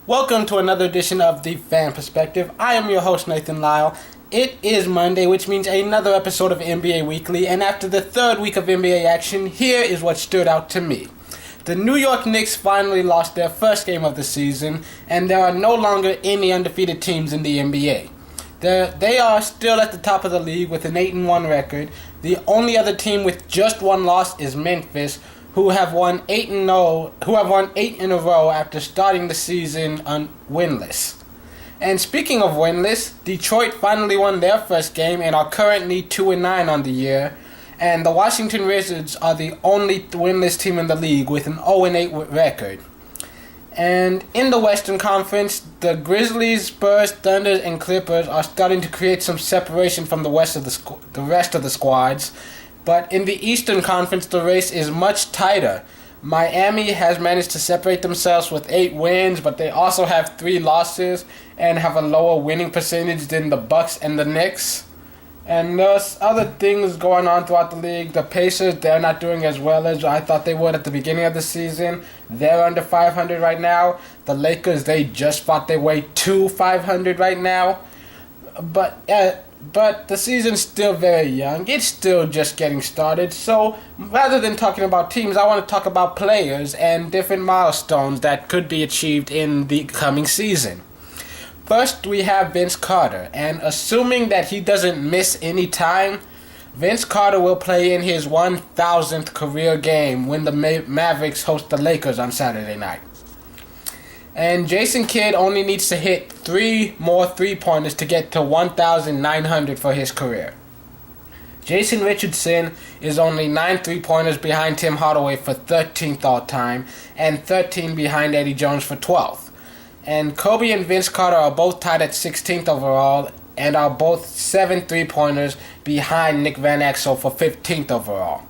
Welcome to another edition of The Fan Perspective. I am your host, Nathan Lyle. It is Monday, which means another episode of NBA Weekly, and after the third week of NBA action, here is what stood out to me. The New York Knicks finally lost their first game of the season, and there are no longer any undefeated teams in the NBA. They are still at the top of the league with an 8-1 record. The only other team with just one loss is Memphis, who have won 8 in a row after starting the season winless. And speaking of winless, Detroit finally won their first game and are currently 2-9 on the year. And the Washington Wizards are the only winless team in the league with an 0-8 record. And in the Western Conference, the Grizzlies, Spurs, Thunder, and Clippers are starting to create some separation from the rest of the squads. But in the Eastern Conference, the race is much tighter. Miami has managed to separate themselves with 8 wins, but they also have 3 losses and have a lower winning percentage than the Bucks and the Knicks. And there's other things going on throughout the league. The Pacers, they're not doing as well as I thought they would at the beginning of the season. They're under 500 right now. The Lakers, they just fought their way to 500 right now. But the season's still very young. It's still just getting started. So rather than talking about teams, I want to talk about players and different milestones that could be achieved in the coming season. First, we have Vince Carter. And assuming that he doesn't miss any time, Vince Carter will play in his 1,000th career game when the Mavericks host the Lakers on Saturday night. And Jason Kidd only needs to hit 3 more three-pointers to get to 1,900 for his career. Jason Richardson is only 9 three-pointers behind Tim Hardaway for 13th all-time and 13 behind Eddie Jones for 12th. And Kobe and Vince Carter are both tied at 16th overall and are both 7 three-pointers behind Nick Van Exel for 15th overall.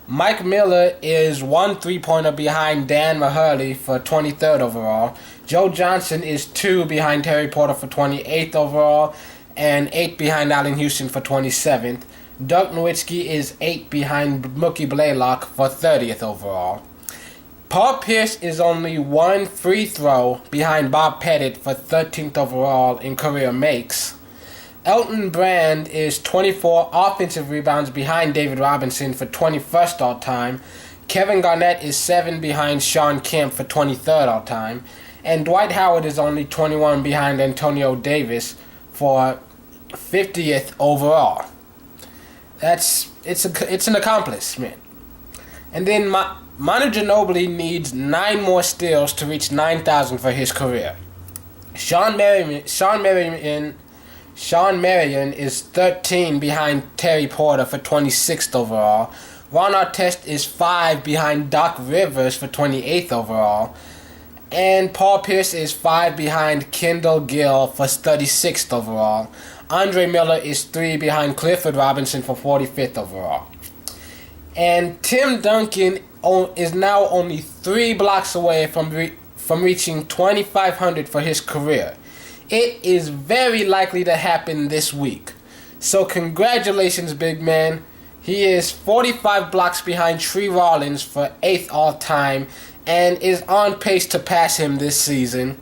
Mike Miller is 1 three-pointer behind Dan Majerle for 23rd overall. Joe Johnson is 2 behind Terry Porter for 28th overall and 8 behind Allen Houston for 27th. Dirk Nowitzki is 8 behind Mookie Blaylock for 30th overall. Paul Pierce is only 1 free throw behind Bob Pettit for 13th overall in career makes. Elton Brand is 24 offensive rebounds behind David Robinson for 21st all-time. Kevin Garnett is 7 behind Sean Kemp for 23rd all-time. And Dwight Howard is only 21 behind Antonio Davis for 50th overall. It's an accomplishment. And then Manu Ginobili needs 9 more steals to reach 9,000 for his career. Sean Marion is 13 behind Terry Porter for 26th overall. Ron Artest is 5 behind Doc Rivers for 28th overall. And Paul Pierce is 5 behind Kendall Gill for 36th overall. Andre Miller is 3 behind Clifford Robinson for 45th overall. And Tim Duncan is now only 3 blocks away from reaching 2,500 for his career. It is very likely to happen this week. So congratulations, big man. He is 45 blocks behind Tree Rollins for 8th all-time and is on pace to pass him this season,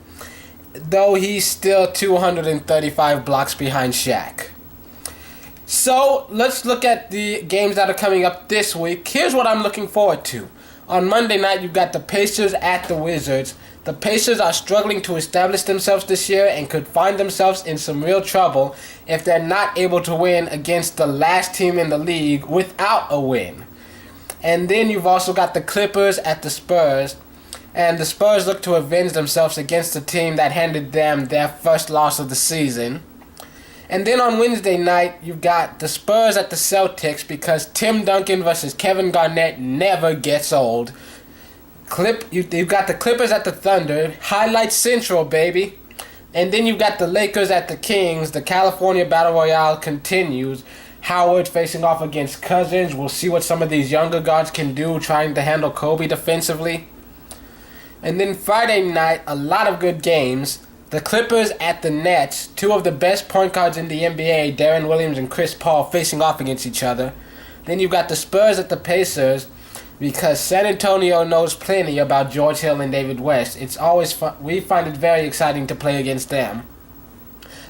though he's still 235 blocks behind Shaq. So let's look at the games that are coming up this week. Here's what I'm looking forward to. On Monday night, you've got the Pacers at the Wizards. The Pacers are struggling to establish themselves this year and could find themselves in some real trouble if they're not able to win against the last team in the league without a win. And then you've also got the Clippers at the Spurs. And the Spurs look to avenge themselves against the team that handed them their first loss of the season. And then on Wednesday night, you've got the Spurs at the Celtics because Tim Duncan versus Kevin Garnett never gets old. You've got the Clippers at the Thunder, Highlight Central, baby. And then you've got the Lakers at the Kings. The California Battle Royale continues. Howard facing off against Cousins. We'll see what some of these younger guards can do trying to handle Kobe defensively. And then Friday night, a lot of good games. The Clippers at the Nets, 2 of the best point guards in the NBA, Darren Williams and Chris Paul, facing off against each other. Then you've got the Spurs at the Pacers. because San Antonio knows plenty about George Hill and David West. It's always fun. We find it very exciting to play against them.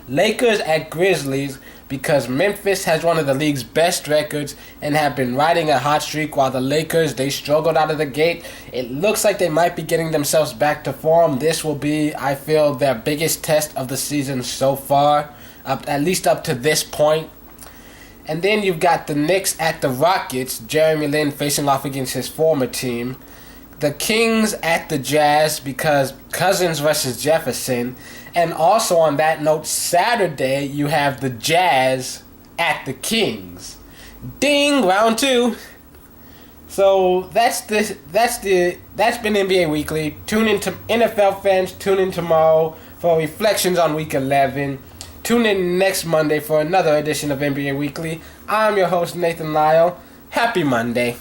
Lakers at Grizzlies, because Memphis has one of the league's best records and have been riding a hot streak, while the Lakers, they struggled out of the gate. It looks like they might be getting themselves back to form. This will be, I feel, their biggest test of the season so far, at least up to this point. And then you've got the Knicks at the Rockets, Jeremy Lin facing off against his former team. The Kings at the Jazz, because Cousins versus Jefferson. And also on that note, Saturday you have the Jazz at the Kings. Ding, round 2. So that's been NBA Weekly. Tune in to NFL fans. Tune in tomorrow for reflections on Week 11. Tune in next Monday for another edition of NBA Weekly. I'm your host, Nathan Lyle. Happy Monday.